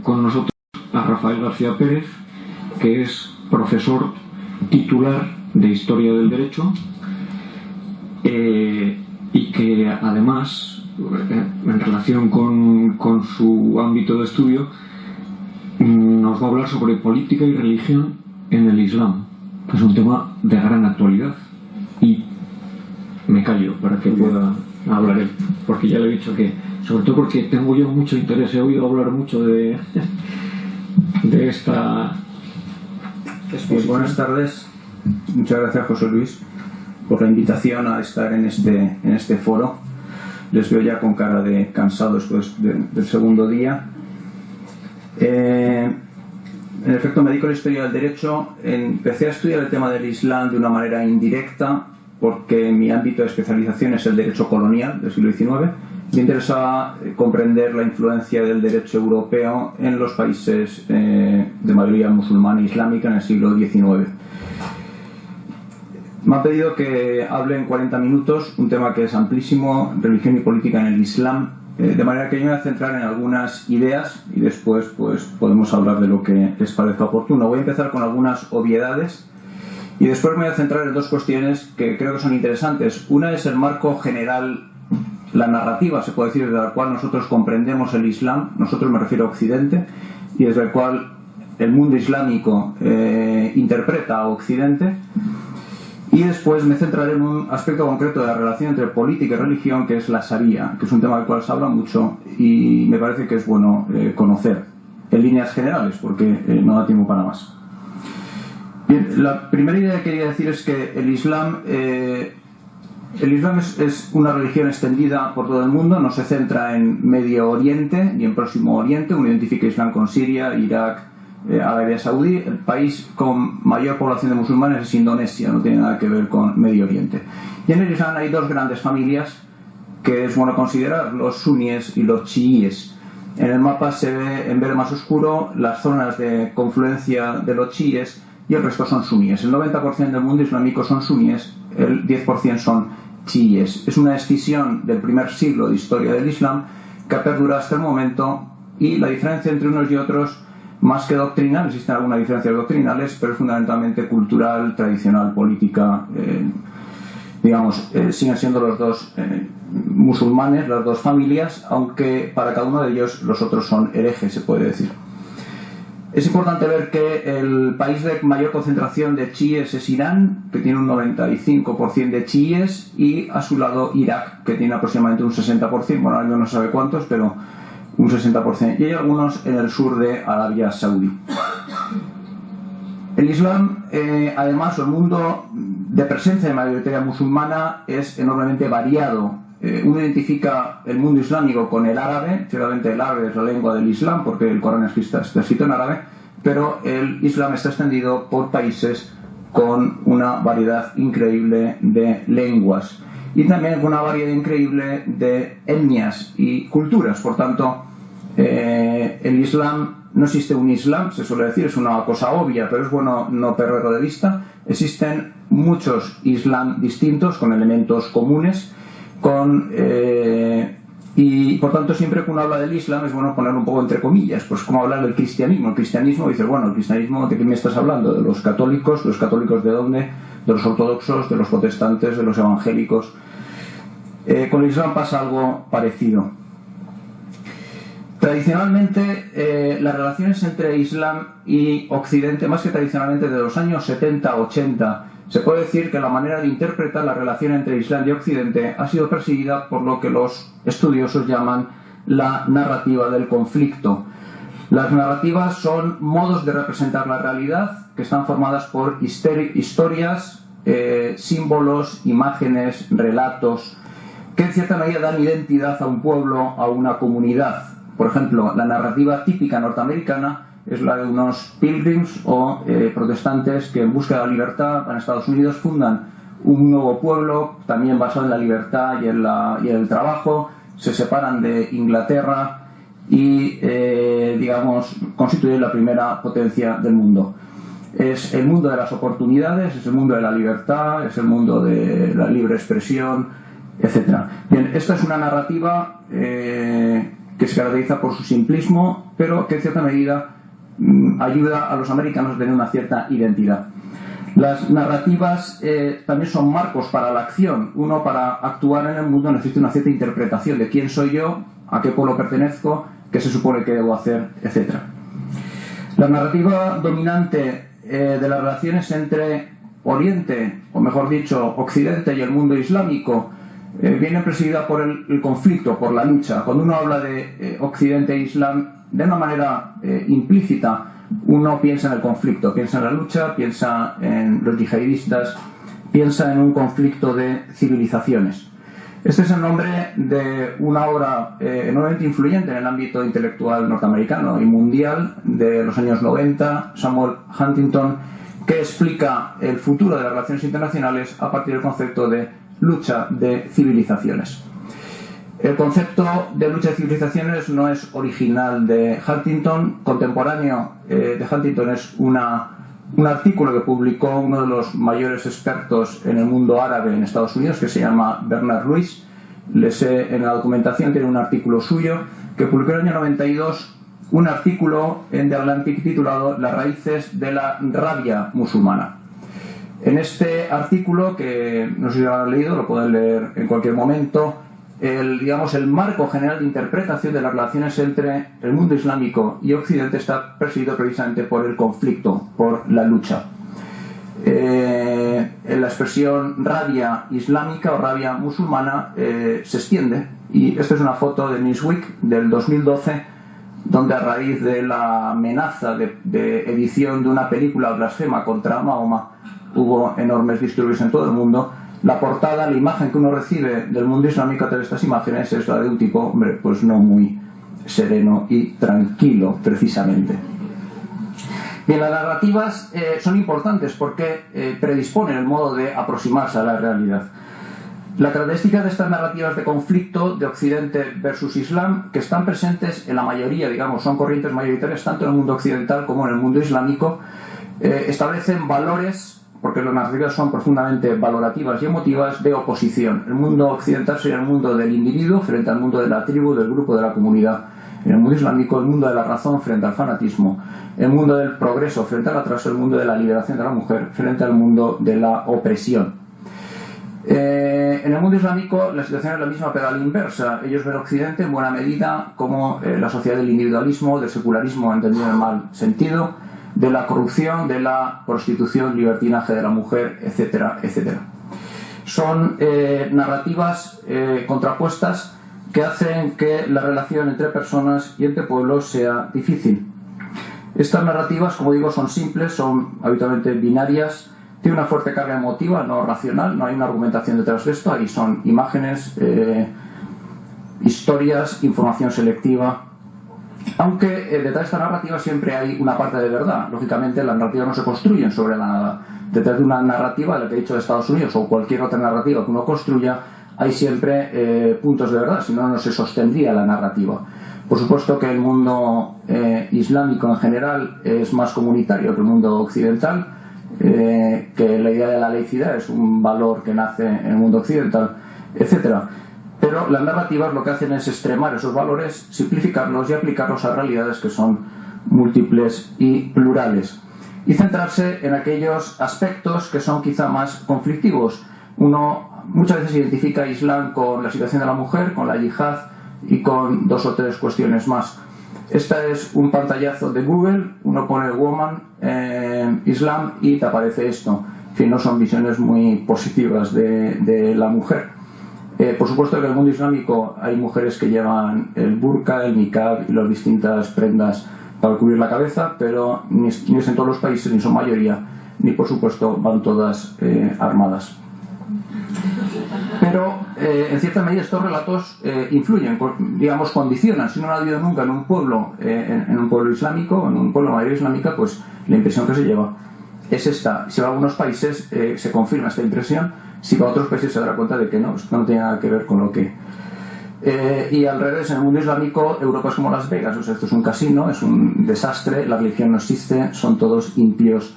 con nosotros a Rafael García Pérez, que es profesor titular de Historia del Derecho y que además, en relación con su ámbito de estudio, nos va a hablar sobre política y religión en el Islam, que es un tema de gran actualidad. Y me callo para que pueda hablar él, porque ya le he dicho que, sobre todo porque tengo yo mucho interés, he oído hablar mucho de esta exposición. Buenas tardes, muchas gracias José Luis por la invitación a estar en este foro. Les veo ya con cara de cansado después del segundo día. En efecto, me dedico a la historia del derecho. Empecé a estudiar el tema del Islam de una manera indirecta porque mi ámbito de especialización es el derecho colonial del siglo XIX. Me interesaba comprender la influencia del derecho europeo en los países de mayoría musulmana e islámica en el siglo XIX. Me han pedido que hable en 40 minutos un tema que es amplísimo, religión y política en el Islam, de manera que yo me voy a centrar en algunas ideas y después pues podemos hablar de lo que les parezca oportuno. Voy a empezar con algunas obviedades y después me voy a centrar en dos cuestiones que creo que son interesantes. Una es el marco general, la narrativa, se puede decir, desde la cual nosotros comprendemos el Islam, nosotros me refiero a Occidente, y desde el cual el mundo islámico interpreta a Occidente. Y después me centraré en un aspecto concreto de la relación entre política y religión, que es la Sharia, que es un tema del cual se habla mucho y me parece que es bueno conocer en líneas generales, porque no da tiempo para más. Bien, la primera idea que quería decir es que el Islam es una religión extendida por todo el mundo, no se centra en Medio Oriente ni en Próximo Oriente. Uno identifica Islam con Siria, Irak, Arabia Saudí. El país con mayor población de musulmanes es Indonesia, no tiene nada que ver con Medio Oriente. Y en el Islam hay dos grandes familias que es bueno considerar, los suníes y los chiíes. En el mapa se ve en verde más oscuro las zonas de confluencia de los chiíes y el resto son suníes. El 90% del mundo islámico son suníes, el 10% son chiíes. Es una escisión del primer siglo de historia del Islam que ha perdurado hasta el momento, y la diferencia entre unos y otros, más que doctrinal, existen algunas diferencias doctrinales, pero es fundamentalmente cultural, tradicional, política. Siguen siendo los dos musulmanes, las dos familias, aunque para cada uno de ellos los otros son herejes, se puede decir. Es importante ver que el país de mayor concentración de chiíes es Irán, que tiene un 95% de chiíes, y a su lado Irak, que tiene aproximadamente un 60%, bueno, no se sabe cuántos, pero un 60%, y hay algunos en el sur de Arabia Saudí. El Islam, además, o el mundo de presencia de mayoría musulmana es enormemente variado. Uno identifica el mundo islámico con el árabe, ciertamente el árabe es la lengua del Islam porque el Corán está escrito en árabe, pero el Islam está extendido por países con una variedad increíble de lenguas y también con una variedad increíble de etnias y culturas. Por tanto, el Islam, no existe un Islam, se suele decir, es una cosa obvia, pero es bueno no perderlo de vista. Existen muchos Islam distintos con elementos comunes, y por tanto siempre que uno habla del Islam es bueno ponerlo un poco entre comillas, pues como hablar del cristianismo. El cristianismo, dice, bueno, el cristianismo, ¿de qué me estás hablando? ¿De los católicos? ¿Los católicos de dónde? ¿De los ortodoxos? ¿De los protestantes? ¿De los evangélicos? Con el Islam pasa algo parecido. Tradicionalmente las relaciones entre Islam y Occidente, más que tradicionalmente de los años 70-80, se puede decir que la manera de interpretar la relación entre Islam y Occidente ha sido perseguida por lo que los estudiosos llaman la narrativa del conflicto. Las narrativas son modos de representar la realidad que están formadas por historias, símbolos, imágenes, relatos, que en cierta medida dan identidad a un pueblo, a una comunidad. Por ejemplo, la narrativa típica norteamericana es la de unos pilgrims o protestantes que en busca de la libertad en Estados Unidos fundan un nuevo pueblo, también basado en la libertad y en el trabajo, se separan de Inglaterra y, constituyen la primera potencia del mundo. Es el mundo de las oportunidades, es el mundo de la libertad, es el mundo de la libre expresión, etc. Bien, esta es una narrativa que que se caracteriza por su simplismo, pero que en cierta medida ayuda a los americanos a tener una cierta identidad. Las narrativas también son marcos para la acción. Uno, para actuar en el mundo, necesita una cierta interpretación de quién soy yo, a qué pueblo pertenezco, qué se supone que debo hacer, etc. La narrativa dominante de las relaciones entre Oriente, o mejor dicho, Occidente y el mundo islámico, viene presidida por el conflicto, por la lucha. Cuando uno habla de Occidente e Islam, de una manera implícita, uno piensa en el conflicto, piensa en la lucha, piensa en los yihadistas, piensa en un conflicto de civilizaciones. Este es el nombre de una obra enormemente influyente en el ámbito intelectual norteamericano y mundial de los años 90, Samuel Huntington, que explica el futuro de las relaciones internacionales a partir del concepto de lucha de civilizaciones. El concepto de lucha de civilizaciones no es original de Huntington. Contemporáneo de Huntington es un artículo que publicó uno de los mayores expertos en el mundo árabe en Estados Unidos, que se llama Bernard Lewis. En la documentación tiene un artículo suyo que publicó en el año 92, un artículo en The Atlantic titulado Las raíces de la rabia musulmana. En este artículo, que no sé si lo han leído, lo pueden leer en cualquier momento, el marco general de interpretación de las relaciones entre el mundo islámico y Occidente está presidido precisamente por el conflicto, por la lucha. La expresión rabia islámica o rabia musulmana se extiende, y esta es una foto de Newsweek del 2012, donde a raíz de la amenaza de edición de una película blasfema contra Mahoma hubo enormes disturbios en todo el mundo. La portada, la imagen que uno recibe del mundo islámico a través de estas imágenes es la de un tipo, hombre, pues no muy sereno y tranquilo, precisamente. Bien, las narrativas son importantes porque predisponen el modo de aproximarse a la realidad. La característica de estas narrativas de conflicto de Occidente versus Islam, que están presentes en la mayoría, digamos, son corrientes mayoritarias tanto en el mundo occidental como en el mundo islámico, establecen valores, porque las narrativas son profundamente valorativas y emotivas, de oposición. El mundo occidental sería el mundo del individuo frente al mundo de la tribu, del grupo, de la comunidad. En el mundo islámico, el mundo de la razón frente al fanatismo. El mundo del progreso frente al atraso. El mundo de la liberación de la mujer frente al mundo de la opresión. En el mundo islámico la situación es la misma, pero a la inversa. Ellos ven Occidente en buena medida como la sociedad del individualismo, del secularismo entendido en el mal sentido, de la corrupción, de la prostitución, libertinaje de la mujer, etcétera, etcétera. Son narrativas contrapuestas que hacen que la relación entre personas y entre pueblos sea difícil. Estas narrativas, como digo, son simples, son habitualmente binarias, tienen una fuerte carga emotiva, no racional, no hay una argumentación detrás de esto, ahí son imágenes, historias, información selectiva. Aunque detrás de esta narrativa siempre hay una parte de verdad. Lógicamente las narrativas no se construyen sobre la nada. Detrás de una narrativa, la que he dicho de Estados Unidos, o cualquier otra narrativa que uno construya, hay siempre puntos de verdad, si no, no se sostendría la narrativa. Por supuesto que el mundo islámico en general es más comunitario que el mundo occidental, que la idea de la laicidad es un valor que nace en el mundo occidental, etcétera. Pero las narrativas lo que hacen es extremar esos valores, simplificarlos y aplicarlos a realidades que son múltiples y plurales. Y centrarse en aquellos aspectos que son quizá más conflictivos. Uno muchas veces identifica a Islam con la situación de la mujer, con la yihad y con 2 o 3 cuestiones más. Esta es un pantallazo de Google, uno pone woman, Islam y te aparece esto. En fin, no son visiones muy positivas de la mujer. Por supuesto que en el mundo islámico hay mujeres que llevan el burka, el niqab y las distintas prendas para cubrir la cabeza, pero ni es en todos los países, ni son mayoría, ni por supuesto van todas armadas. Pero en cierta medida estos relatos influyen, digamos, condicionan. Si uno no ha vivido nunca en un pueblo islámico, en un pueblo de mayoría islámica, pues la impresión que se lleva es esta. Si va a algunos países se confirma esta impresión, si va a otros países se dará cuenta de que no tiene nada que ver con lo que... y al revés, en el mundo islámico, Europa es como Las Vegas, o sea, esto es un casino, es un desastre, la religión no existe, son todos impíos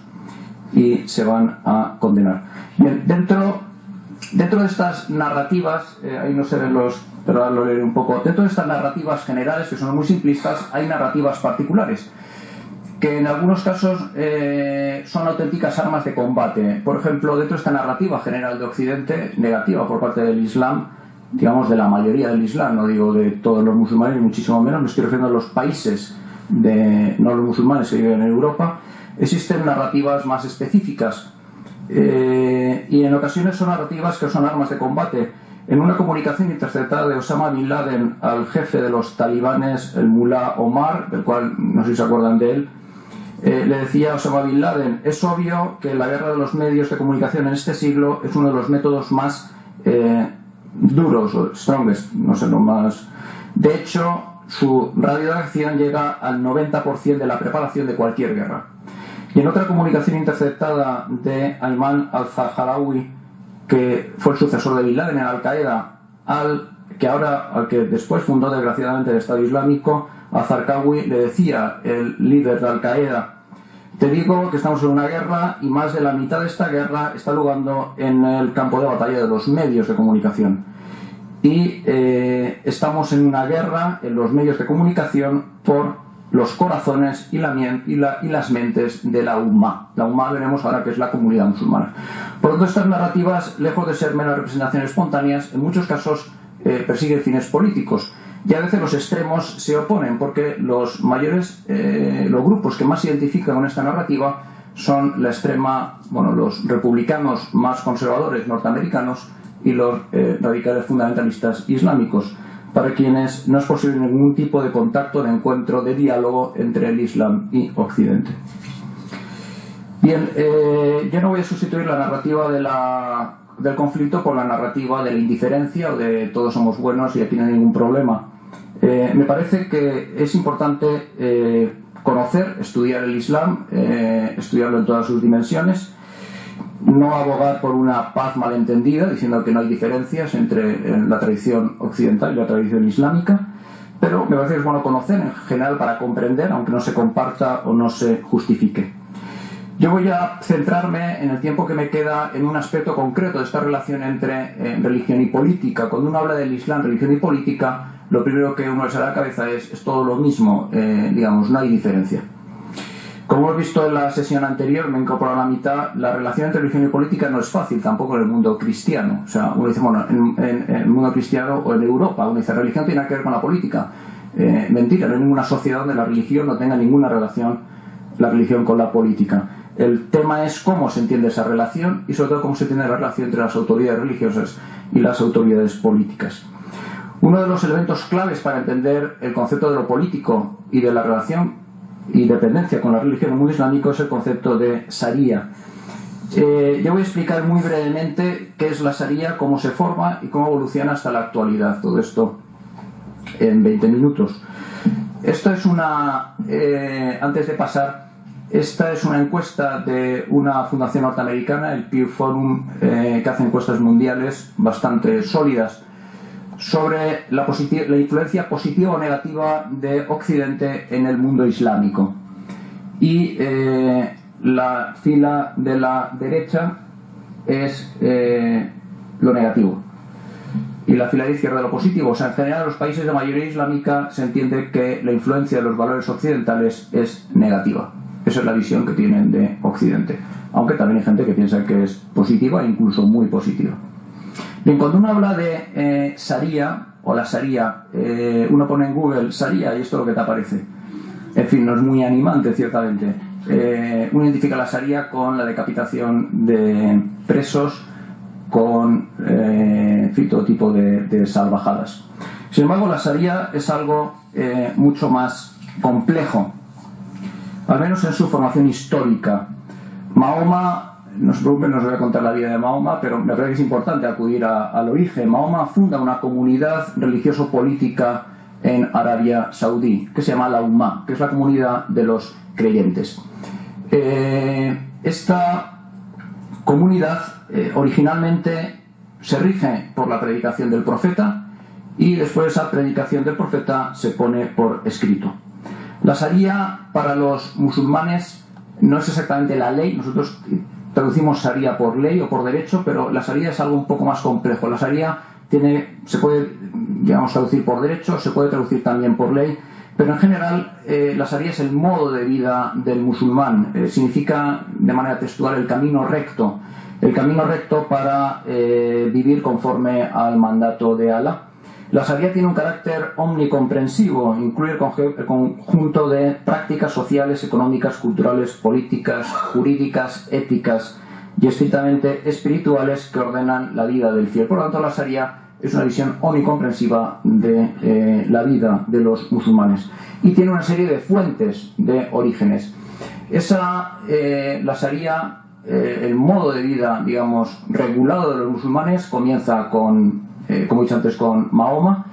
y se van a condenar. Bien, dentro Dentro de estas narrativas, ahí no se ven pero ahora lo leeré un poco, dentro de estas narrativas generales, que son muy simplistas, hay narrativas particulares, que en algunos casos son auténticas armas de combate. Por ejemplo, dentro de esta narrativa general de Occidente, negativa por parte del Islam, digamos de la mayoría del Islam, no digo de todos los musulmanes, ni muchísimo menos, me estoy refiriendo a los países no los musulmanes que viven en Europa, existen narrativas más específicas y en ocasiones son narrativas que son armas de combate. En una comunicación interceptada de Osama Bin Laden al jefe de los talibanes, el Mullah Omar, del cual no sé si se acuerdan de él, le decía a Osama Bin Laden: es obvio que la guerra de los medios de comunicación en este siglo es uno de los métodos más duros, o strongest, no sé, lo más... De hecho, su radio de acción llega al 90% de la preparación de cualquier guerra. Y en otra comunicación interceptada de Ayman al-Zahrawi, que fue el sucesor de Bin Laden en Al-Qaeda, al que después fundó desgraciadamente el Estado Islámico, al-Zarqawi le decía, el líder de Al-Qaeda: te digo que estamos en una guerra y más de la mitad de esta guerra está jugando en el campo de batalla de los medios de comunicación. Y estamos en una guerra en los medios de comunicación por los corazones y las mentes de la Ummah. La Ummah veremos ahora que es la comunidad musulmana. Por lo tanto, estas narrativas, lejos de ser meras representaciones espontáneas, en muchos casos persiguen fines políticos. Y a veces los extremos se oponen, porque los grupos que más se identifican con esta narrativa son la extrema, los republicanos más conservadores norteamericanos y los radicales fundamentalistas islámicos, para quienes no es posible ningún tipo de contacto, de encuentro, de diálogo entre el Islam y Occidente. Bien, yo no voy a sustituir la narrativa del conflicto por la narrativa de la indiferencia o de todos somos buenos y aquí no hay ningún problema. Me parece que es importante conocer, estudiar el Islam, estudiarlo en todas sus dimensiones, no abogar por una paz malentendida, diciendo que no hay diferencias entre la tradición occidental y la tradición islámica, pero me parece que es bueno conocer en general para comprender, aunque no se comparta o no se justifique. Yo voy a centrarme en el tiempo que me queda en un aspecto concreto de esta relación entre religión y política. Cuando uno habla del Islam, religión y política, lo primero que uno le sale a la cabeza es todo lo mismo, no hay diferencia. Como hemos visto en la sesión anterior, me he incorporado a la mitad, la relación entre religión y política no es fácil tampoco en el mundo cristiano. O sea, uno dice, en el mundo cristiano o en Europa, uno dice, religión tiene que ver con la política. Mentira, no hay ninguna sociedad donde la religión no tenga ninguna relación, la religión con la política. El tema es cómo se entiende esa relación y sobre todo cómo se entiende la relación entre las autoridades religiosas y las autoridades políticas. Uno de los elementos claves para entender el concepto de lo político y de la relación y dependencia con la religión en el mundo islámico es el concepto de Sharia. Yo voy a explicar muy brevemente qué es la Sharia, cómo se forma y cómo evoluciona hasta la actualidad. Todo esto en 20 minutos. Esto es antes de pasar, esta es una encuesta de una fundación norteamericana, el Pew Forum, que hace encuestas mundiales bastante sólidas sobre la influencia positiva o negativa de Occidente en el mundo islámico. Y la fila de la derecha es lo negativo y la fila de izquierda lo positivo. O sea, en general en los países de mayoría islámica se entiende que la influencia de los valores occidentales es negativa. Esa es la visión que tienen de Occidente, aunque también hay gente que piensa que es positiva e incluso muy positiva. Bien, cuando uno habla de Sharia o la Sharia, uno pone en Google Sharia y esto es lo que te aparece. En fin, no es muy animante, ciertamente. Uno identifica la Sharia con la decapitación de presos, con todo tipo de salvajadas. Sin embargo, la Sharia es algo mucho más complejo, al menos en su formación histórica. Mahoma, no se preocupen, no os voy a contar la vida de Mahoma, pero me parece que es importante acudir al origen. Mahoma funda una comunidad religioso-política en Arabia Saudí, que se llama la Ummah, que es la comunidad de los creyentes. Esta comunidad originalmente se rige por la predicación del profeta y después esa predicación del profeta se pone por escrito. La Sharia para los musulmanes no es exactamente la ley. Nosotros traducimos sharia por ley o por derecho, pero la sharia es algo un poco más complejo. La sharia se puede, digamos, traducir por derecho, se puede traducir también por ley, pero en general la sharia es el modo de vida del musulmán. Significa de manera textual el camino recto para vivir conforme al mandato de Alá. La sharia tiene un carácter omnicomprensivo, incluye el conjunto de prácticas sociales, económicas, culturales, políticas, jurídicas, éticas y estrictamente espirituales que ordenan la vida del fiel. Por lo tanto, la sharia es una visión omnicomprensiva de la vida de los musulmanes y tiene una serie de fuentes de orígenes. La sharia, el modo de vida, digamos, regulado de los musulmanes comienza con, como he dicho antes, con Mahoma.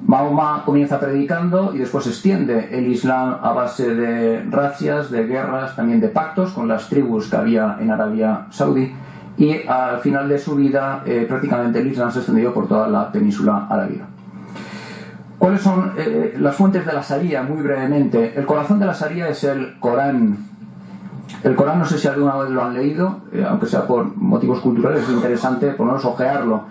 Mahoma comienza predicando y después extiende el Islam a base de razias, de guerras, también de pactos con las tribus que había en Arabia Saudí, y al final de su vida prácticamente el Islam se extendió por toda la península arábiga. ¿Cuáles son las fuentes de la sharia? Muy brevemente, el corazón de la sharia es el Corán. El Corán, no sé si alguna vez lo han leído, aunque sea por motivos culturales, es interesante por lo menos ojearlo.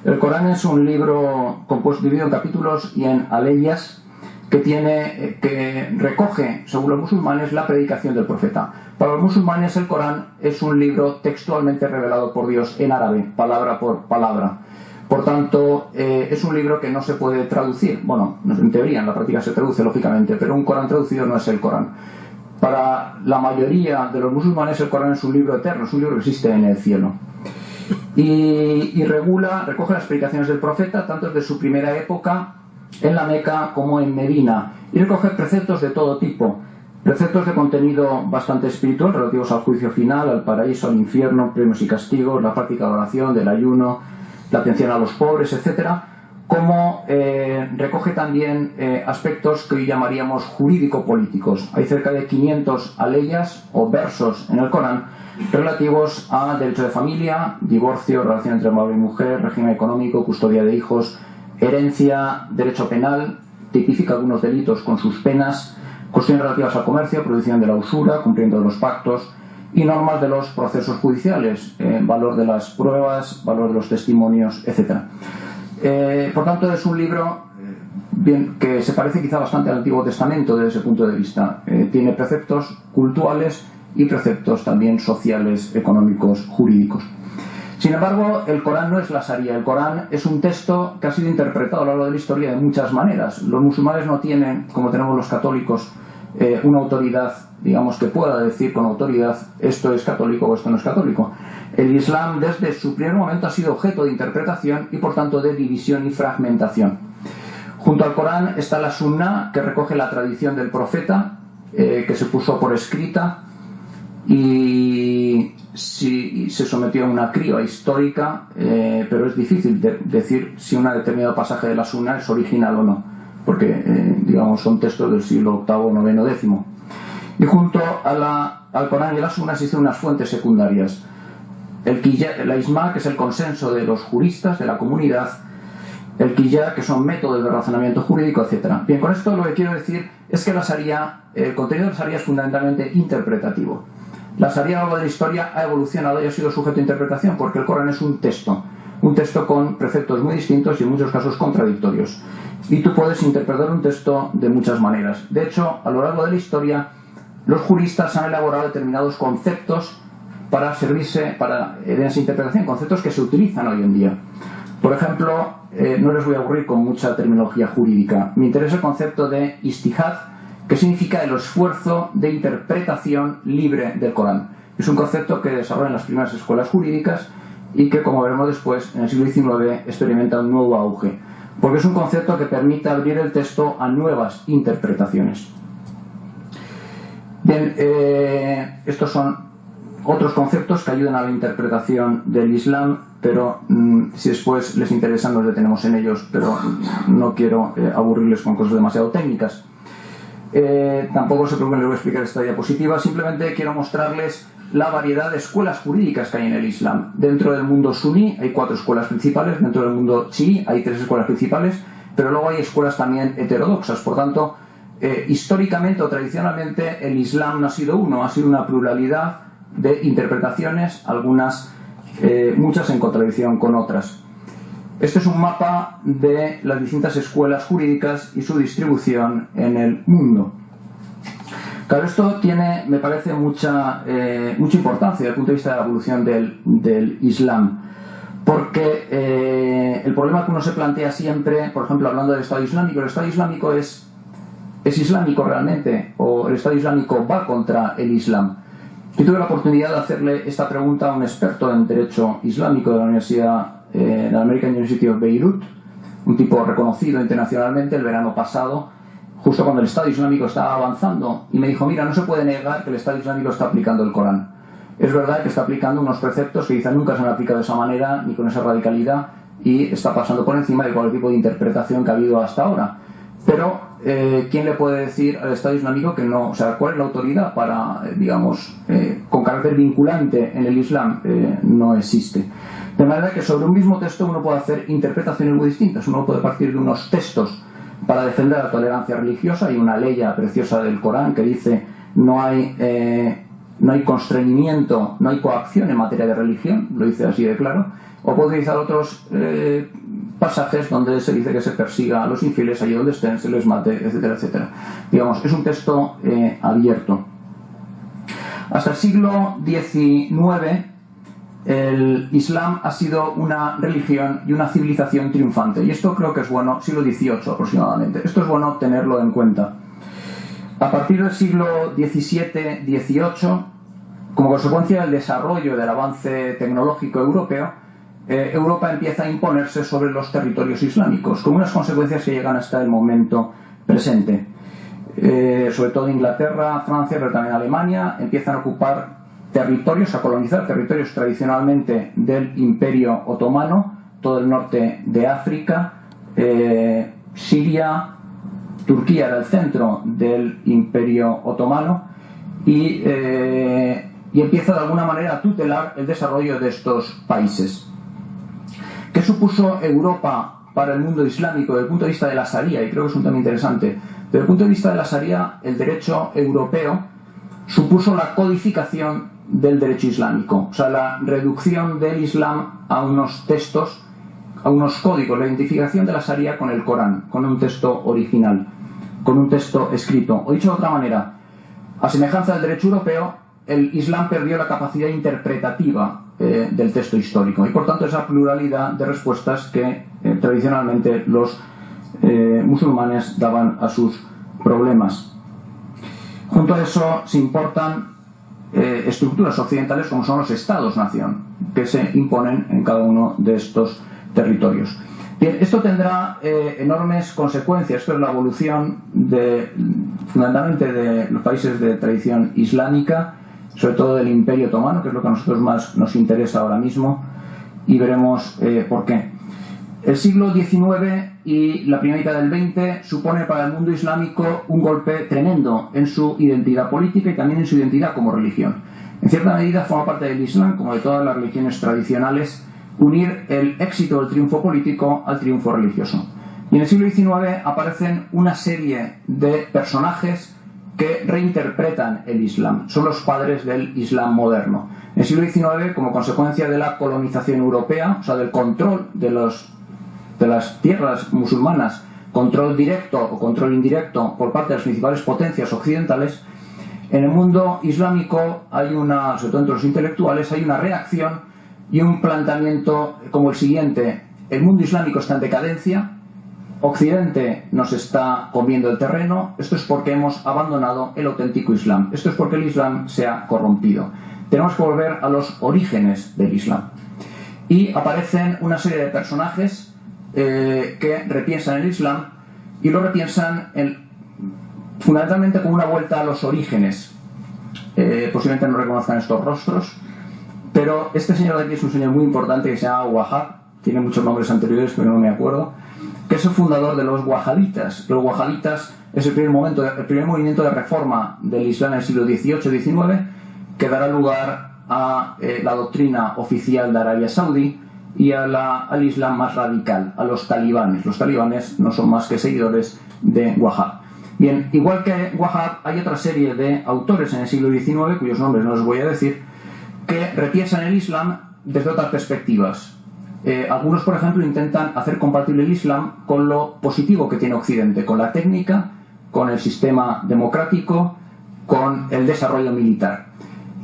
El Corán es un libro compuesto, dividido en capítulos y en aleyas, que recoge, según los musulmanes, la predicación del profeta. Para los musulmanes el Corán es un libro textualmente revelado por Dios en árabe, palabra por palabra. Por tanto, es un libro que no se puede traducir. Bueno, en teoría, en la práctica se traduce, lógicamente, pero un Corán traducido no es el Corán. Para la mayoría de los musulmanes el Corán es un libro eterno, es un libro que existe en el cielo. Y recoge las predicaciones del profeta, tanto desde su primera época en la Meca como en Medina, y recoge preceptos de todo tipo, preceptos de contenido bastante espiritual relativos al juicio final, al paraíso, al infierno, premios y castigos, la práctica de oración, del ayuno, la atención a los pobres, etcétera, como recoge también aspectos que hoy llamaríamos jurídico-políticos. Hay cerca de 500 aleyas o versos en el Corán relativos a derecho de familia, divorcio, relación entre marido y mujer, régimen económico, custodia de hijos, herencia, derecho penal, tipifica algunos delitos con sus penas, cuestiones relativas al comercio, prohibición de la usura, cumplimiento de los pactos y normas de los procesos judiciales, valor de las pruebas, valor de los testimonios, etc. Por tanto, es un libro que se parece quizá bastante al Antiguo Testamento desde ese punto de vista. Tiene preceptos cultuales y preceptos también sociales, económicos, jurídicos. Sin embargo, el Corán no es la sharia. El Corán es un texto que ha sido interpretado a lo largo de la historia de muchas maneras. Los musulmanes no tienen, como tenemos los católicos, una autoridad, digamos, que pueda decir con autoridad esto es católico o esto no es católico. El Islam desde su primer momento ha sido objeto de interpretación y por tanto de división y fragmentación. Junto al Corán está la Sunna, que recoge la tradición del profeta, que se puso por escrita y se sometió a una criba histórica, pero es difícil decir si un determinado pasaje de la Sunna es original o no, porque digamos son textos del siglo VIII, IX, X. Y junto al Corán y a la Sunna existen unas fuentes secundarias. La Ijma, que es el consenso de los juristas de la comunidad, el Qiyas, que son métodos de razonamiento jurídico, etc. Bien, con esto lo que quiero decir es que el contenido de la sharia es fundamentalmente interpretativo. La sharia a lo largo de la historia ha evolucionado y ha sido sujeto a interpretación porque el Corán es un texto con preceptos muy distintos y en muchos casos contradictorios. Y tú puedes interpretar un texto de muchas maneras. De hecho, a lo largo de la historia, los juristas han elaborado determinados conceptos para servirse en esa interpretación, conceptos que se utilizan hoy en día. Por ejemplo, no les voy a aburrir con mucha terminología jurídica. Me interesa el concepto de ijtihad, que significa el esfuerzo de interpretación libre del Corán. Es un concepto que desarrollan las primeras escuelas jurídicas y que, como veremos después, en el siglo XIX experimenta un nuevo auge, porque es un concepto que permite abrir el texto a nuevas interpretaciones. Bien, estos son otros conceptos que ayudan a la interpretación del Islam, pero si después les interesa nos detenemos en ellos, pero no quiero aburrirles con cosas demasiado técnicas. Tampoco se preocupen, les voy a explicar esta diapositiva, simplemente quiero mostrarles la variedad de escuelas jurídicas que hay en el Islam. Dentro del mundo suní hay 4 escuelas principales, dentro del mundo chií hay 3 escuelas principales, pero luego hay escuelas también heterodoxas. Por tanto, históricamente o tradicionalmente el Islam no ha sido uno, ha sido una pluralidad de interpretaciones, algunas, muchas en contradicción con otras. Este es un mapa de las distintas escuelas jurídicas y su distribución en el mundo. Claro, esto tiene, me parece, mucha importancia desde el punto de vista de la evolución del Islam, porque el problema que uno se plantea siempre, por ejemplo, hablando del Estado Islámico, ¿el Estado Islámico es islámico realmente? ¿O el Estado Islámico va contra el Islam? Yo tuve la oportunidad de hacerle esta pregunta a un experto en Derecho Islámico de la Universidad de la American University of Beirut, un tipo reconocido internacionalmente, el verano pasado, justo cuando el Estado Islámico estaba avanzando, y me dijo: mira, no se puede negar que el Estado Islámico está aplicando el Corán. Es verdad que está aplicando unos preceptos que quizá nunca se han aplicado de esa manera ni con esa radicalidad, y está pasando por encima de cualquier tipo de interpretación que ha habido hasta ahora. Pero ¿quién le puede decir al Estado Islámico que no? O sea, ¿cuál es la autoridad para, con carácter vinculante en el Islam? No existe. De manera que sobre un mismo texto uno puede hacer interpretaciones muy distintas. Uno puede partir de unos textos para defender la tolerancia religiosa. Hay una ley preciosa del Corán que dice no hay constreñimiento, no hay coacción en materia de religión, lo dice así de claro. O puede utilizar otros pasajes donde se dice que se persiga a los infieles allí donde estén, se les mate, etcétera, etcétera. Digamos, es un texto abierto. Hasta el siglo XIX el Islam ha sido una religión y una civilización triunfante, y esto creo que es bueno, siglo XVIII aproximadamente, esto es bueno tenerlo en cuenta. A partir del siglo XVII-XVIII, como consecuencia del desarrollo del avance tecnológico europeo, Europa empieza a imponerse sobre los territorios islámicos, con unas consecuencias que llegan hasta el momento presente. Sobre todo Inglaterra, Francia, pero también Alemania, empiezan a ocupar territorios, a colonizar territorios tradicionalmente del Imperio Otomano, todo el norte de África, Siria, Turquía era el centro del Imperio Otomano, y empieza de alguna manera a tutelar el desarrollo de estos países. ¿Qué supuso Europa para el mundo islámico desde el punto de vista de la Sharia? Y creo que es un tema interesante. Desde el punto de vista de la Sharia, el derecho europeo supuso la codificación del derecho islámico, o sea, la reducción del Islam a unos textos, a unos códigos, la identificación de la Sharia con el Corán, con un texto original, con un texto escrito. O dicho de otra manera, a semejanza del derecho europeo, el Islam perdió la capacidad interpretativa del texto histórico, y por tanto esa pluralidad de respuestas que tradicionalmente los musulmanes daban a sus problemas. Junto a eso se importan estructuras occidentales como son los estados-nación, que se imponen en cada uno de estos territorios. Bien, esto tendrá enormes consecuencias. Esto es la evolución fundamentalmente de los países de tradición islámica, sobre todo del Imperio Otomano, que es lo que a nosotros más nos interesa ahora mismo, y veremos por qué. El siglo XIX y la primera mitad del XX supone para el mundo islámico un golpe tremendo en su identidad política y también en su identidad como religión. En cierta medida forma parte del Islam, como de todas las religiones tradicionales, unir el éxito del triunfo político al triunfo religioso. Y en el siglo XIX aparecen una serie de personajes que reinterpretan el Islam. Son los padres del Islam moderno. En el siglo XIX, como consecuencia de la colonización europea, o sea, del control de las tierras musulmanas, control directo o control indirecto por parte de las principales potencias occidentales, en el mundo islámico hay sobre todo entre los intelectuales, hay una reacción y un planteamiento como el siguiente: el mundo islámico está en decadencia, Occidente nos está comiendo el terreno, esto es porque hemos abandonado el auténtico Islam, esto es porque el Islam se ha corrompido. Tenemos que volver a los orígenes del Islam. Y aparecen una serie de personajes que repiensan el Islam, y lo repiensan fundamentalmente como una vuelta a los orígenes. Posiblemente no reconozcan estos rostros, pero este señor de aquí es un señor muy importante que se llama Wahhab, tiene muchos nombres anteriores pero no me acuerdo, que es el fundador de los wahabitas. Los wahabitas es el primer movimiento de reforma del Islam en el siglo XVIII-XIX, que dará lugar a la doctrina oficial de Arabia Saudí y al Islam más radical, a los talibanes. Los talibanes no son más que seguidores de Wahhab. Bien, igual que Wahhab, hay otra serie de autores en el siglo XIX, cuyos nombres no os voy a decir, que repiensan el Islam desde otras perspectivas. Algunos, por ejemplo, intentan hacer compatible el Islam con lo positivo que tiene Occidente, con la técnica, con el sistema democrático, con el desarrollo militar.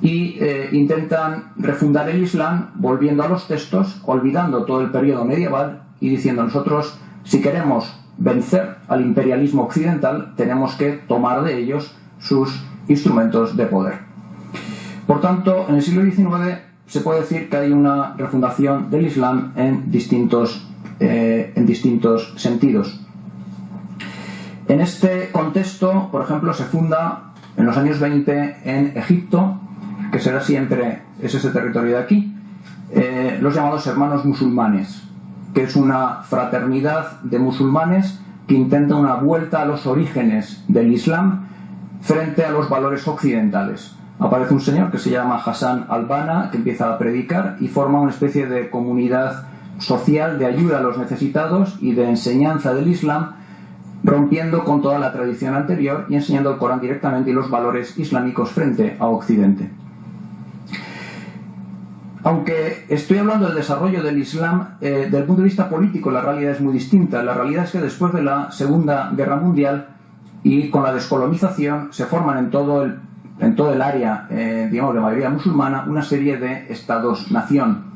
Y intentan refundar el Islam volviendo a los textos, olvidando todo el periodo medieval y diciendo: nosotros, si queremos vencer al imperialismo occidental, tenemos que tomar de ellos sus instrumentos de poder. Por tanto, en el siglo XIX se puede decir que hay una refundación del Islam en distintos sentidos. En este contexto, por ejemplo, se funda en los años 20 en Egipto, que será siempre, es ese territorio de aquí, los llamados hermanos musulmanes, que es una fraternidad de musulmanes que intenta una vuelta a los orígenes del Islam frente a los valores occidentales. Aparece un señor que se llama Hassan al-Banna, que empieza a predicar y forma una especie de comunidad social de ayuda a los necesitados y de enseñanza del Islam, rompiendo con toda la tradición anterior y enseñando el Corán directamente y los valores islámicos frente a Occidente. Aunque estoy hablando del desarrollo del Islam, desde el punto de vista político la realidad es muy distinta. La realidad es que después de la Segunda Guerra Mundial y con la descolonización se forman en todo el área, digamos, de mayoría musulmana, una serie de estados-nación.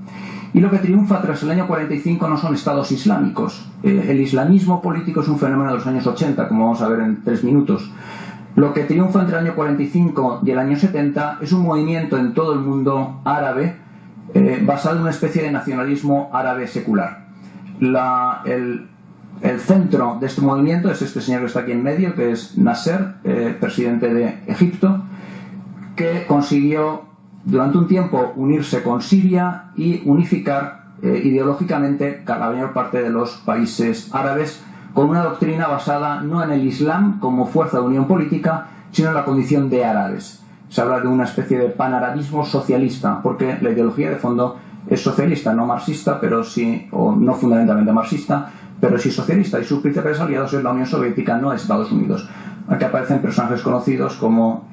Y lo que triunfa tras el año 45 no son estados islámicos. El islamismo político es un fenómeno de los años 80, como vamos a ver en 3 minutos. Lo que triunfa entre el año 45 y el año 70 es un movimiento en todo el mundo árabe, basado en una especie de nacionalismo árabe secular. El centro de este movimiento es este señor que está aquí en medio, que es Nasser, presidente de Egipto, que consiguió durante un tiempo unirse con Siria y unificar ideológicamente la mayor parte de los países árabes con una doctrina basada no en el Islam como fuerza de unión política, sino en la condición de árabes. Se habla de una especie de panarabismo socialista, porque la ideología de fondo es socialista, no marxista, pero sí, o no fundamentalmente marxista, pero sí socialista, y sus principales aliados es la Unión Soviética, no Estados Unidos. Aquí aparecen personajes conocidos como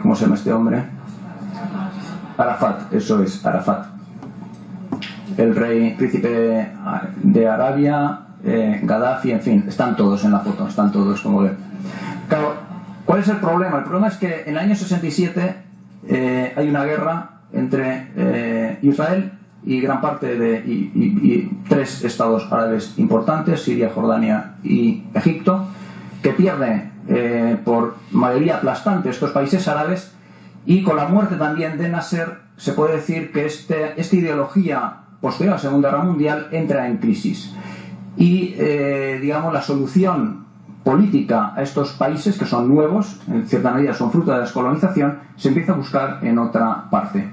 ¿cómo se llama este hombre? Arafat, eso es, Arafat. El rey, príncipe de Arabia, Gaddafi, en fin, están todos en la foto, están todos, como ven. Claro, ¿cuál es el problema? El problema es que en el año 67 hay una guerra entre Israel y gran parte y 3 estados árabes importantes, Siria, Jordania y Egipto, que pierde por mayoría aplastante estos países árabes, y con la muerte también de Nasser se puede decir que esta ideología posterior a la Segunda Guerra Mundial entra en crisis y digamos la solución política a estos países, que son nuevos, en cierta medida son fruto de la descolonización, se empieza a buscar en otra parte.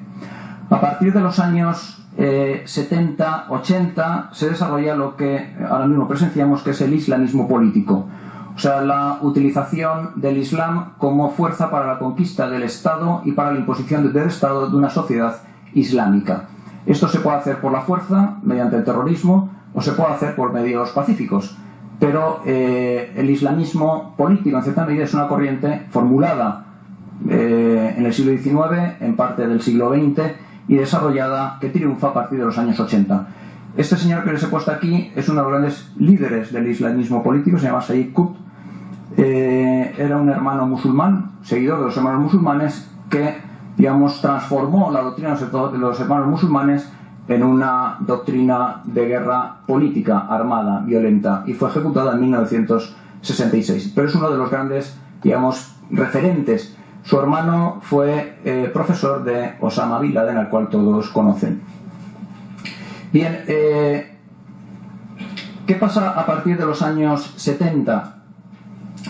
A partir de los años 70, 80 se desarrolla lo que ahora mismo presenciamos, que es el islamismo político. O sea, la utilización del Islam como fuerza para la conquista del Estado y para la imposición del Estado de una sociedad islámica. Esto se puede hacer por la fuerza, mediante el terrorismo, o se puede hacer por medios pacíficos. Pero el islamismo político, en cierta medida, es una corriente formulada en el siglo XIX, en parte del siglo XX, y desarrollada, que triunfa a partir de los años 80. Este señor que les he puesto aquí es uno de los grandes líderes del islamismo político, se llama Sayyid Qutb. Era un hermano musulmán, seguidor de los hermanos musulmanes, que, digamos, transformó la doctrina de los hermanos musulmanes en una doctrina de guerra política, armada, violenta, y fue ejecutada en 1966. Pero es uno de los grandes, digamos, referentes. Su hermano fue profesor de Osama Bin Laden, al cual todos conocen. Bien, ¿qué pasa a partir de los años 70?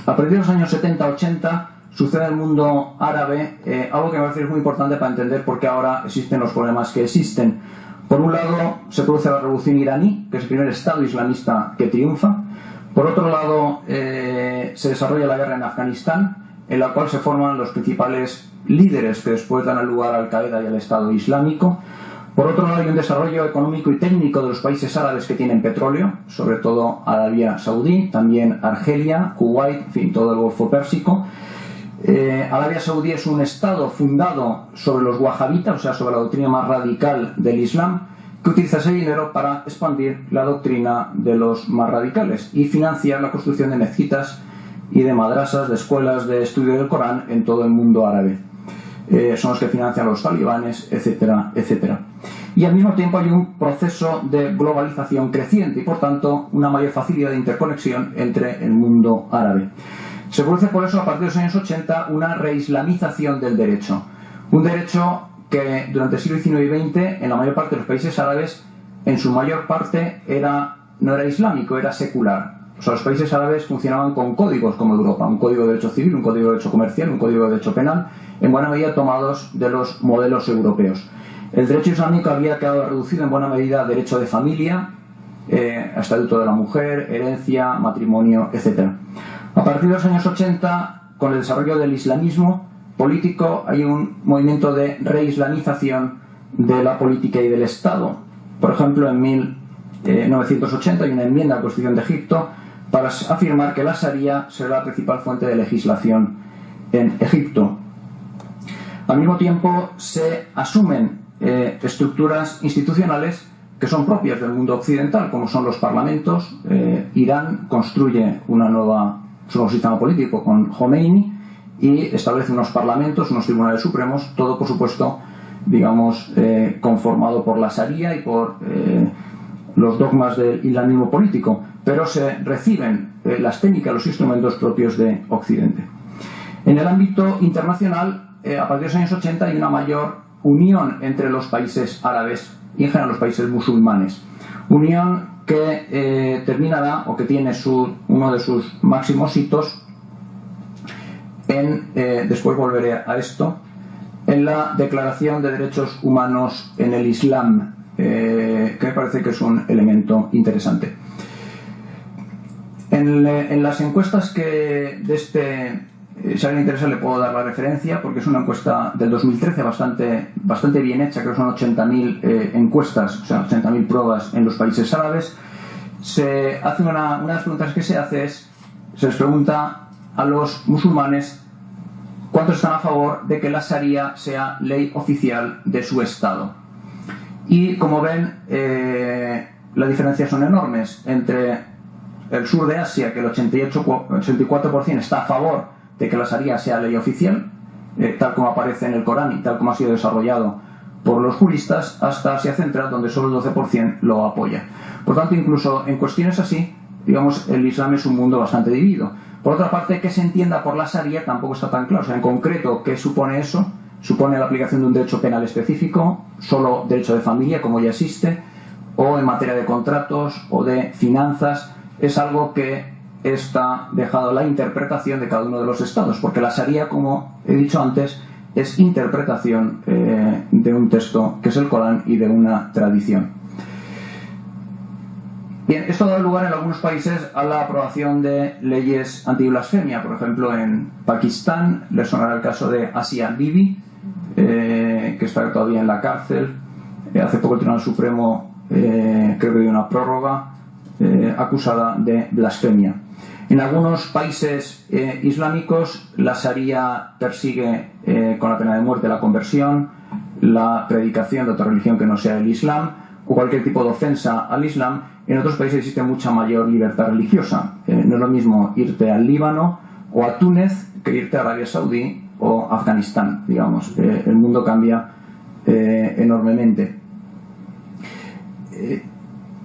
A partir de los años 70-80 sucede en el mundo árabe algo que me parece muy importante para entender por qué ahora existen los problemas que existen. Por un lado, se produce la revolución iraní, que es el primer estado islamista que triunfa. Por otro lado, se desarrolla la guerra en Afganistán, en la cual se forman los principales líderes que después dan lugar a Al-Qaeda y al Estado Islámico. Por otro lado, hay un desarrollo económico y técnico de los países árabes que tienen petróleo, sobre todo Arabia Saudí, también Argelia, Kuwait, en fin, todo el Golfo Pérsico. Arabia Saudí es un estado fundado sobre los wahabitas, o sea, sobre la doctrina más radical del Islam, que utiliza ese dinero para expandir la doctrina de los más radicales y financiar la construcción de mezquitas y de madrasas, de escuelas de estudio del Corán en todo el mundo árabe. Son los que financian a los talibanes, etcétera, etcétera. Y al mismo tiempo hay un proceso de globalización creciente y, por tanto, una mayor facilidad de interconexión entre el mundo árabe. Se produce por eso, a partir de los años 80, una reislamización del derecho. Un derecho que durante el siglo XIX y XX, en la mayor parte de los países árabes, en su mayor parte no era islámico, era secular. O sea, los países árabes funcionaban con códigos como Europa, un código de derecho civil, un código de derecho comercial, un código de derecho penal, en buena medida tomados de los modelos europeos. El derecho islámico había quedado reducido en buena medida a derecho de familia, estatuto de la mujer, herencia, matrimonio, etc. A partir de los años 80, con el desarrollo del islamismo político, hay un movimiento de reislamización de la política y del Estado. Por ejemplo, en 1980 hay una enmienda a la Constitución de Egipto para afirmar que la Sharia será la principal fuente de legislación en Egipto. Al mismo tiempo se asumen estructuras institucionales que son propias del mundo occidental, como son los parlamentos. Irán construye su nuevo sistema político con Khomeini y establece unos parlamentos, unos tribunales supremos, todo por supuesto, digamos, conformado por la Sharia y por los dogmas del islamismo político, pero se reciben las técnicas, los instrumentos propios de Occidente. En el ámbito internacional, a partir de los años 80 hay una mayor unión entre los países árabes y en general los países musulmanes. Unión que terminará, o que tiene uno de sus máximos hitos después volveré a esto, en la Declaración de Derechos Humanos en el Islam, que me parece que es un elemento interesante. En las encuestas que si a alguien le interesa le puedo dar la referencia, porque es una encuesta del 2013 bastante bien hecha, creo que son 80.000 encuestas, o sea, 80.000 pruebas en los países árabes. Se hace una de las preguntas que se les pregunta a los musulmanes cuántos están a favor de que la Sharia sea ley oficial de su Estado. Y como ven, las diferencias son enormes entre el sur de Asia, que el 84% está a favor de que la Sharia sea ley oficial, tal como aparece en el Corán y tal como ha sido desarrollado por los juristas, hasta Asia Central, donde solo el 12% lo apoya. Por tanto, incluso en cuestiones así, digamos, el Islam es un mundo bastante dividido. Por otra parte, que se entienda por la Sharia tampoco está tan claro. O sea, en concreto, ¿qué supone eso? ¿Supone la aplicación de un derecho penal específico, solo derecho de familia, como ya existe, o en materia de contratos o de finanzas? Es algo que está dejado a la interpretación de cada uno de los estados, porque la Sharia, como he dicho antes, es interpretación de un texto que es el Corán y de una tradición. Bien, esto ha dado lugar en algunos países a la aprobación de leyes antiblasfemia. Por ejemplo, en Pakistán les sonará el caso de Asia Bibi, que está todavía en la cárcel. Hace poco el Tribunal Supremo creo que dio una prórroga, acusada de blasfemia. En algunos países islámicos la Sharia persigue con la pena de muerte la conversión, la predicación de otra religión que no sea el Islam o cualquier tipo de ofensa al Islam. En otros países existe mucha mayor libertad religiosa. No es lo mismo irte al Líbano o a Túnez que irte a Arabia Saudí o Afganistán, digamos. El mundo cambia enormemente.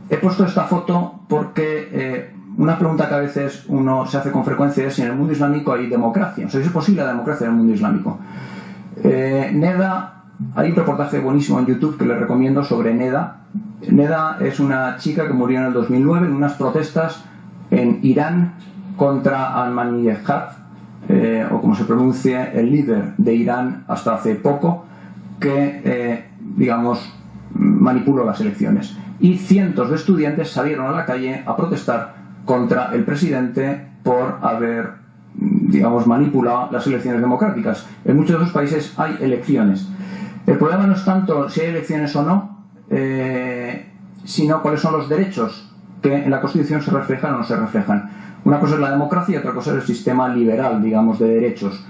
He puesto esta foto porque una pregunta que a veces uno se hace con frecuencia es si en el mundo islámico hay democracia. O sea, ¿es posible la democracia en el mundo islámico? Neda, hay un reportaje buenísimo en YouTube que les recomiendo sobre Neda. Neda es una chica que murió en el 2009 en unas protestas en Irán contra Ahmadinejad, o como se pronuncie, el líder de Irán hasta hace poco, que, digamos, manipuló las elecciones. Y cientos de estudiantes salieron a la calle a protestar contra el presidente por haber, digamos, manipulado las elecciones democráticas. En muchos de esos países hay elecciones. El problema no es tanto si hay elecciones o no, sino cuáles son los derechos que en la Constitución se reflejan o no se reflejan. Una cosa es la democracia y otra cosa es el sistema liberal, digamos, de derechos.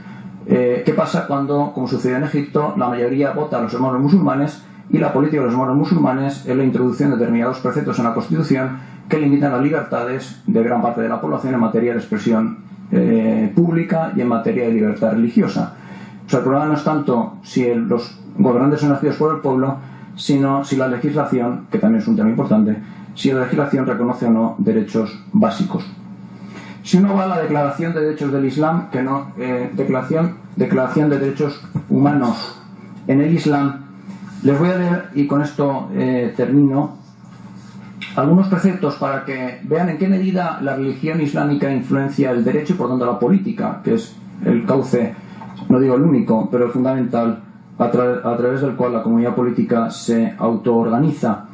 ¿Qué pasa cuando, como sucedió en Egipto, la mayoría vota a los hermanos musulmanes y la política de los hermanos musulmanes es la introducción de determinados preceptos en la Constitución que limitan las libertades de gran parte de la población en materia de expresión pública y en materia de libertad religiosa? O sea, el problema no es tanto si los gobernantes son nacidos por el pueblo, sino si la legislación, que también es un tema importante, si la legislación reconoce o no derechos básicos. Si uno va a la Declaración de Derechos del Islam, que no, Declaración de Derechos Humanos en el Islam, les voy a leer, y con esto termino, algunos preceptos para que vean en qué medida la religión islámica influencia el derecho y por tanto la política, que es el cauce, no digo el único, pero el fundamental, a través del cual la comunidad política se autoorganiza.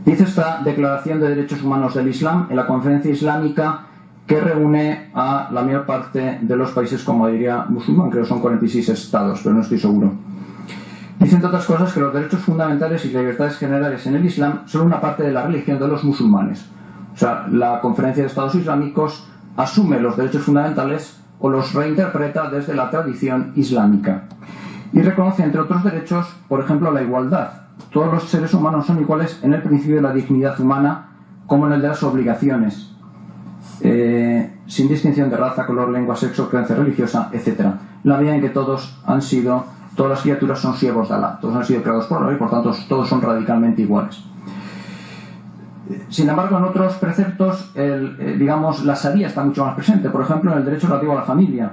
Dice esta Declaración de Derechos Humanos del Islam en la Conferencia Islámica, que reúne a la mayor parte de los países con mayoría musulmán, creo que son 46 estados, pero no estoy seguro. Dice, entre otras cosas, que los derechos fundamentales y libertades generales en el Islam son una parte de la religión de los musulmanes. O sea, la Conferencia de Estados Islámicos asume los derechos fundamentales o los reinterpreta desde la tradición islámica. Y reconoce, entre otros derechos, por ejemplo, la igualdad. Todos los seres humanos son iguales en el principio de la dignidad humana como en el de las obligaciones, sin distinción de raza, color, lengua, sexo, creencia religiosa, etc. La medida en que todas las criaturas son siervos de Alá, todos han sido creados por Alá y por tanto todos son radicalmente iguales. Sin embargo, en otros preceptos, digamos, la Sharia está mucho más presente. Por ejemplo, en el derecho relativo a la familia.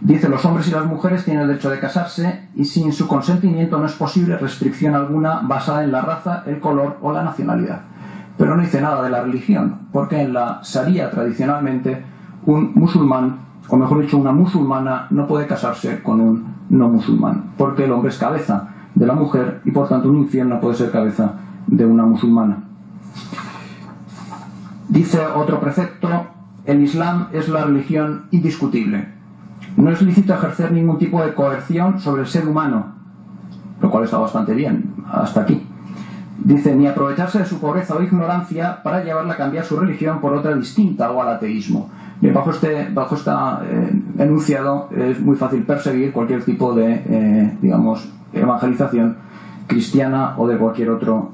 Dice, los hombres y las mujeres tienen el derecho de casarse y sin su consentimiento no es posible restricción alguna basada en la raza, el color o la nacionalidad. Pero no dice nada de la religión, porque en la Sharia tradicionalmente un musulmán, o mejor dicho una musulmana, no puede casarse con un no musulmán, porque el hombre es cabeza de la mujer y por tanto un infiel no puede ser cabeza de una musulmana. Dice otro precepto, el Islam es la religión indiscutible. No es lícito ejercer ningún tipo de coerción sobre el ser humano, lo cual está bastante bien, hasta aquí. Dice, ni aprovecharse de su pobreza o ignorancia para llevarla a cambiar su religión por otra distinta o al ateísmo. Bien, bajo este enunciado es muy fácil perseguir cualquier tipo de, digamos, evangelización cristiana o de cualquier otro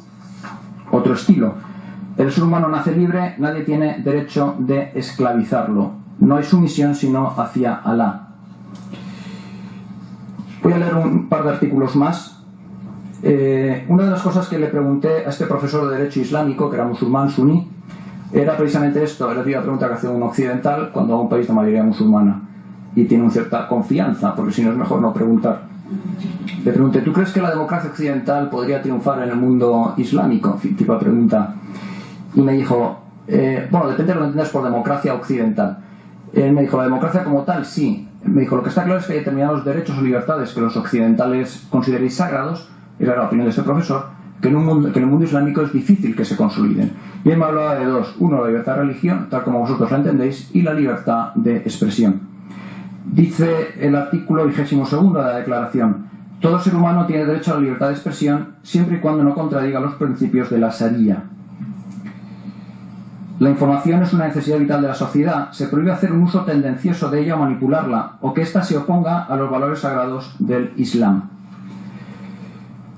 estilo. El ser humano nace libre, nadie tiene derecho de esclavizarlo. No hay sumisión sino hacia Alá. Voy a leer un par de artículos más. Una de las cosas que le pregunté a este profesor de Derecho Islámico, que era musulmán suní, era precisamente esto. Era la pregunta que hace un occidental cuando va a un país de mayoría musulmana y tiene una cierta confianza, porque si no es mejor no preguntar. Le pregunté, ¿tú crees que la democracia occidental podría triunfar en el mundo islámico? Tipo de pregunta. Y me dijo, bueno, depende de lo que entiendas por democracia occidental. Él me dijo, la democracia como tal, sí. Me dijo, lo que está claro es que hay determinados derechos o libertades que los occidentales consideréis sagrados, era la opinión de ese profesor, que en el mundo islámico es difícil que se consoliden. Y él me hablaba de dos. Uno, la libertad de religión, tal como vosotros la entendéis, y la libertad de expresión. Dice el artículo 22 de la Declaración, todo ser humano tiene derecho a la libertad de expresión siempre y cuando no contradiga los principios de la Sharia. La información es una necesidad vital de la sociedad. Se prohíbe hacer un uso tendencioso de ella o manipularla, o que ésta se oponga a los valores sagrados del Islam.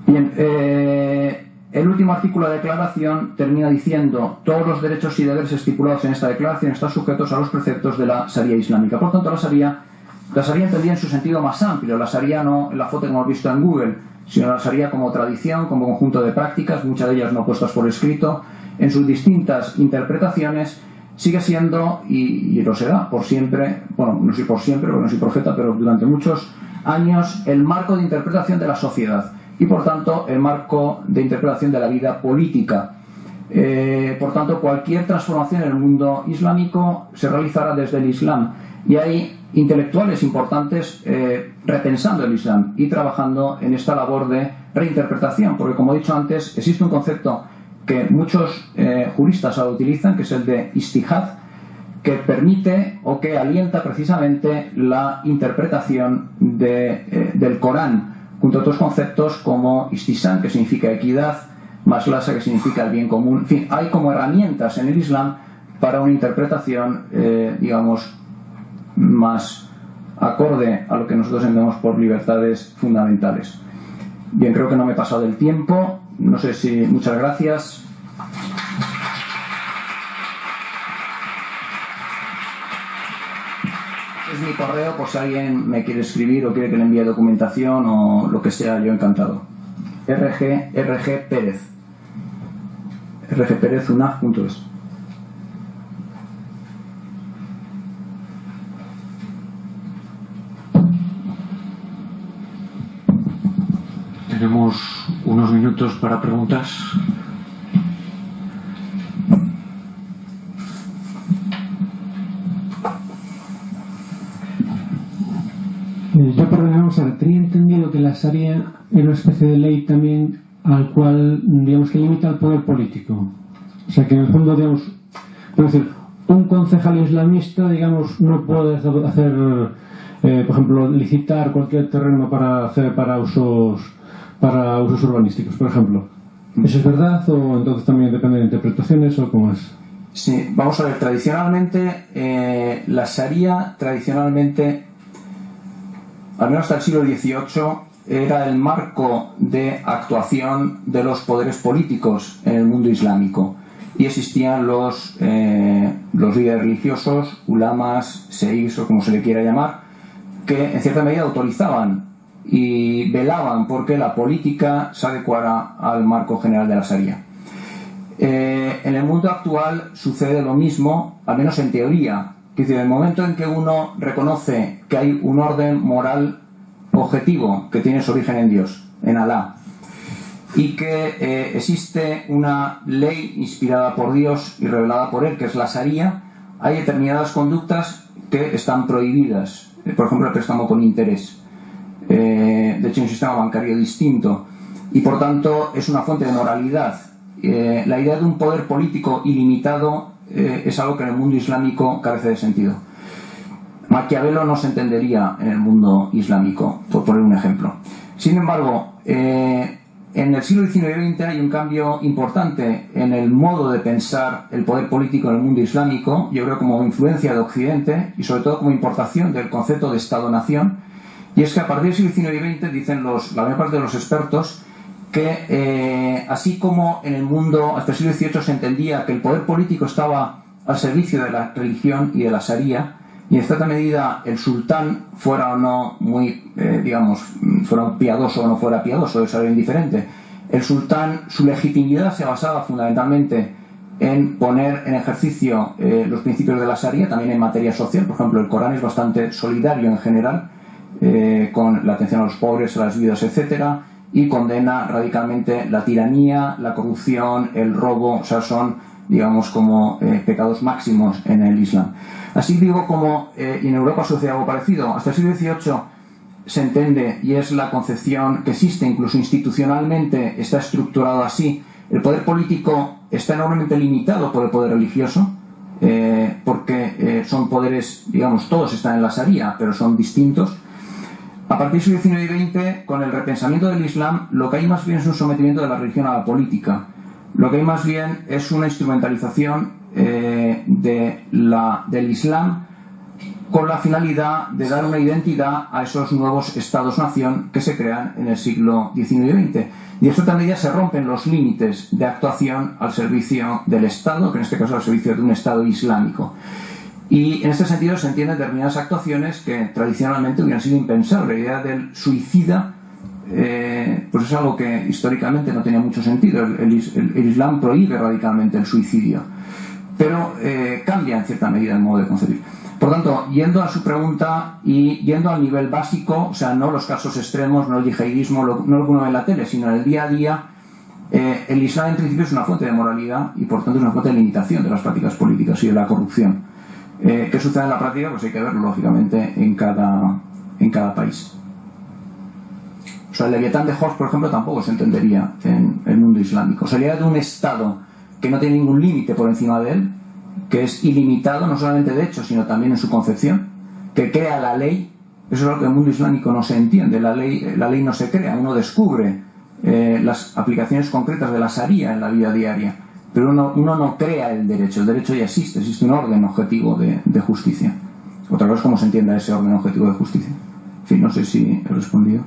Bien, el último artículo de la declaración termina diciendo, todos los derechos y deberes estipulados en esta declaración están sujetos a los preceptos de la Sharia islámica. Por tanto, la Sharia entendía en su sentido más amplio. La Sharia no en la foto que hemos visto en Google, sino la Sharia como tradición, como conjunto de prácticas, muchas de ellas no puestas por escrito, en sus distintas interpretaciones, sigue siendo, y lo será por siempre, bueno, no soy por siempre, porque no soy profeta, pero durante muchos años, el marco de interpretación de la sociedad y por tanto el marco de interpretación de la vida política. Por tanto, cualquier transformación en el mundo islámico se realizará desde el Islam, y hay intelectuales importantes repensando el Islam y trabajando en esta labor de reinterpretación, porque como he dicho antes, existe un concepto que muchos juristas ahora utilizan, que es el de istihad, que permite o que alienta precisamente la interpretación del Corán, junto a otros conceptos como istihsan, que significa equidad, maslasa, que significa el bien común. En fin, hay como herramientas en el Islam para una interpretación, digamos, más acorde a lo que nosotros entendemos por libertades fundamentales. Bien, creo que no me he pasado del tiempo. No sé si... Muchas gracias. Es mi correo por si alguien me quiere escribir o quiere que le envíe documentación o lo que sea, yo encantado. RG Pérez. rgperezunaf.es. Tenemos unos minutos para preguntas. Yo, vamos a ver, tenía entendido que la Sharia era una especie de ley también al cual, digamos, que limita el poder político. O sea, que en el fondo, digamos, por decir, un concejal islamista, digamos, no puede hacer, por ejemplo, licitar cualquier terreno para usos urbanísticos, por ejemplo. ¿Eso es verdad o entonces también depende de interpretaciones o cómo es? Sí, vamos a ver, tradicionalmente, la Sharia, al menos hasta el siglo XVIII, era el marco de actuación de los poderes políticos en el mundo islámico. Y existían los líderes religiosos, ulamas, seiks o como se le quiera llamar, que en cierta medida autorizaban y velaban porque la política se adecuara al marco general de la Sharia. En el mundo actual sucede lo mismo, al menos en teoría. Es decir, en el momento en que uno reconoce que hay un orden moral objetivo que tiene su origen en Dios, en Alá, y que existe una ley inspirada por Dios y revelada por Él, que es la Sharia, hay determinadas conductas que están prohibidas. Por ejemplo, el préstamo con interés. De hecho, un sistema bancario distinto. Y por tanto, es una fuente de moralidad. La idea de un poder político ilimitado es algo que en el mundo islámico carece de sentido. Maquiavelo no se entendería en el mundo islámico, por poner un ejemplo. Sin embargo, en el siglo XIX y XX hay un cambio importante en el modo de pensar el poder político en el mundo islámico, yo creo como influencia de Occidente y sobre todo como importación del concepto de Estado-Nación, y es que a partir del siglo XIX y XX dicen la mayor parte de los expertos que así como en el mundo hasta el siglo XVIII se entendía que el poder político estaba al servicio de la religión y de la Sharia, y en cierta medida el sultán fuera o no muy, fuera piadoso o no fuera piadoso, eso era indiferente. El sultán, su legitimidad se basaba fundamentalmente en poner en ejercicio los principios de la Sharia, también en materia social. Por ejemplo, el Corán es bastante solidario en general, con la atención a los pobres, a las viudas, etcétera, y condena radicalmente la tiranía, la corrupción, el robo. O sea, son, digamos, como pecados máximos en el Islam. Así digo, como y en Europa sucede algo parecido. Hasta el siglo XVIII se entiende, y es la concepción que existe, incluso institucionalmente está estructurado así, el poder político está enormemente limitado por el poder religioso, porque son poderes, digamos, todos están en la Sharia, pero son distintos. A partir del siglo XIX y XX, con el repensamiento del Islam, lo que hay más bien es un sometimiento de la religión a la política. Lo que hay más bien es una instrumentalización del Islam con la finalidad de dar una identidad a esos nuevos estados-nación que se crean en el siglo XIX y XX. Y en cierta medida se rompen los límites de actuación al servicio del Estado, que en este caso al servicio de un Estado islámico. Y en este sentido se entienden determinadas actuaciones que tradicionalmente hubieran sido impensables. La idea del suicida pues es algo que históricamente no tenía mucho sentido. El Islam prohíbe radicalmente el suicidio, pero cambia en cierta medida el modo de concebir. Por tanto, yendo a su pregunta y yendo al nivel básico, o sea, no los casos extremos, no el yihadismo, no lo que uno ve en la tele, sino en el día a día, el Islam en principio es una fuente de moralidad y por tanto es una fuente de limitación de las prácticas políticas y de la corrupción. ¿Qué sucede en la práctica? Pues hay que verlo, lógicamente, en cada país. O sea, el Leviatán de Hobbes, por ejemplo, tampoco se entendería en el mundo islámico. O sea, la idea de un Estado que no tiene ningún límite por encima de él, que es ilimitado, no solamente de hecho, sino también en su concepción, que crea la ley. Eso es algo que en el mundo islámico no se entiende. La ley no se crea, uno descubre las aplicaciones concretas de la Sharia en la vida diaria. Pero uno no crea el derecho ya existe un orden objetivo de justicia. Otra cosa es cómo se entienda ese orden objetivo de justicia. En fin, no sé si he respondido.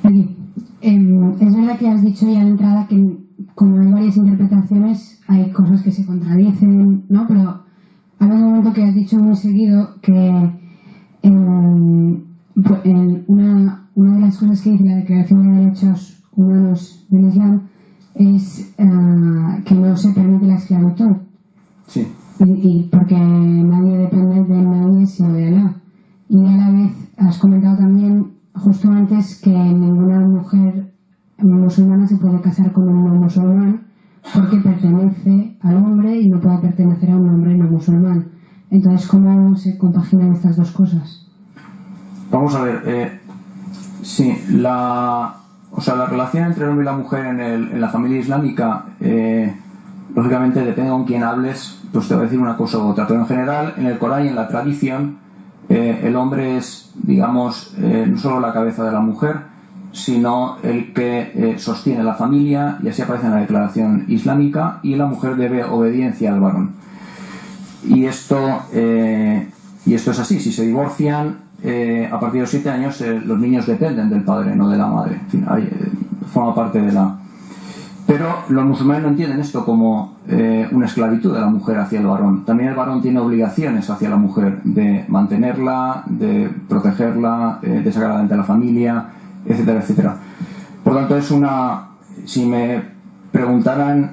Aquí. Es verdad que has dicho ya de entrada que como hay varias interpretaciones hay cosas que se contradicen, ¿no? Pero hay un momento que has dicho muy seguido que una de las cosas que dice la Declaración de Derechos Humanos del Islam es que no se permite la esclavitud. Sí. Y porque nadie depende de nadie sino de Alá. Y a la vez has comentado también justo antes que ninguna mujer musulmana se puede casar con un no musulmán porque pertenece al hombre y no puede pertenecer a un hombre no musulmán. Entonces, ¿cómo se compaginan estas dos cosas? Vamos a ver, sí, la relación entre el hombre y la mujer en la familia islámica, lógicamente depende con quién hables, pues te voy a decir una cosa u otra, pero en general en el Corán y en la tradición el hombre es, digamos, no solo la cabeza de la mujer, sino el que sostiene la familia, y así aparece en la Declaración Islámica, y la mujer debe obediencia al varón. Y esto es así. Si se divorcian, a partir de los 7 años los niños dependen del padre, no de la madre. En fin, forma parte de la... Pero los musulmanes no entienden esto como una esclavitud de la mujer hacia el varón. También el varón tiene obligaciones hacia la mujer de mantenerla, de protegerla, de sacarla adelante de la familia, etcétera, etcétera. Por tanto, es una... Si me preguntaran,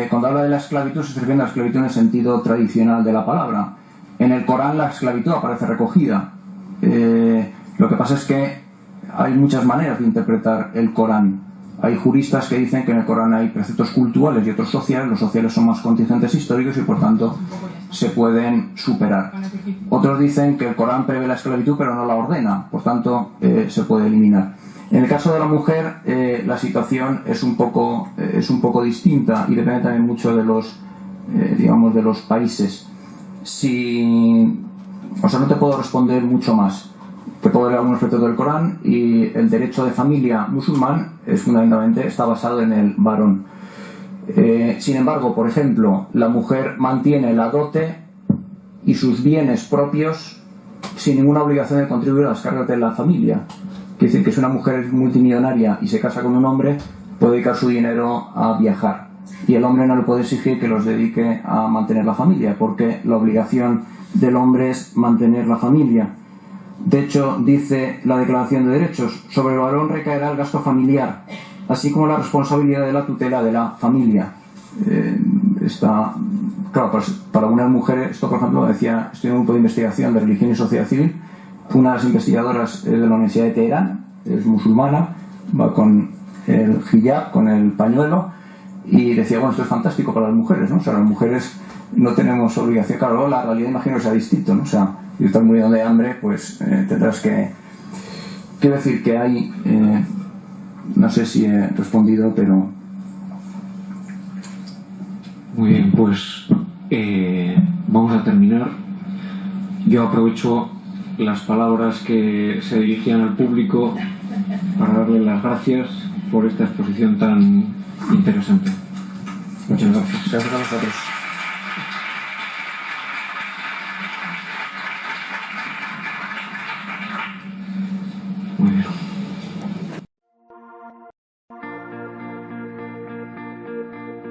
cuando habla de la esclavitud, se refiere a la esclavitud en el sentido tradicional de la palabra. En el Corán la esclavitud aparece recogida. Lo que pasa es que hay muchas maneras de interpretar el Corán. Hay juristas que dicen que en el Corán hay preceptos culturales y otros sociales. Los sociales son más contingentes históricos y por tanto se pueden superar. Otros dicen que el Corán prevé la esclavitud pero no la ordena, por tanto se puede eliminar. En el caso de la mujer la situación es un poco distinta y depende también mucho de los de los países. No te puedo responder mucho más. Te puedo leer algunos preceptos del Corán, y el derecho de familia musulmán fundamentalmente está basado en el varón. Sin embargo, por ejemplo, la mujer mantiene la dote y sus bienes propios sin ninguna obligación de contribuir a las cargas de la familia. Quiere decir que si una mujer es multimillonaria y se casa con un hombre, puede dedicar su dinero a viajar, y el hombre no le puede exigir que los dedique a mantener la familia, porque la obligación del hombre es mantener la familia. De hecho, dice la Declaración de Derechos: sobre el varón recaerá el gasto familiar, así como la responsabilidad de la tutela de la familia. Claro, pues para algunas mujeres, esto por ejemplo decía, estoy en un grupo de investigación de religión y sociedad civil, una de las investigadoras de la Universidad de Teherán, es musulmana, va con el hijab, con el pañuelo, y decía, bueno, esto es fantástico para las mujeres, ¿no? O sea, las mujeres no tenemos obligación. Claro, la realidad imagino que sea distinto, ¿no? O sea, si estás muriendo de hambre, pues tendrás que... Quiero decir que hay... no sé si he respondido, pero... Muy bien, pues vamos a terminar. Yo aprovecho las palabras que se dirigían al público para darle las gracias por esta exposición tan interesante. Muchas gracias. Gracias a vosotros.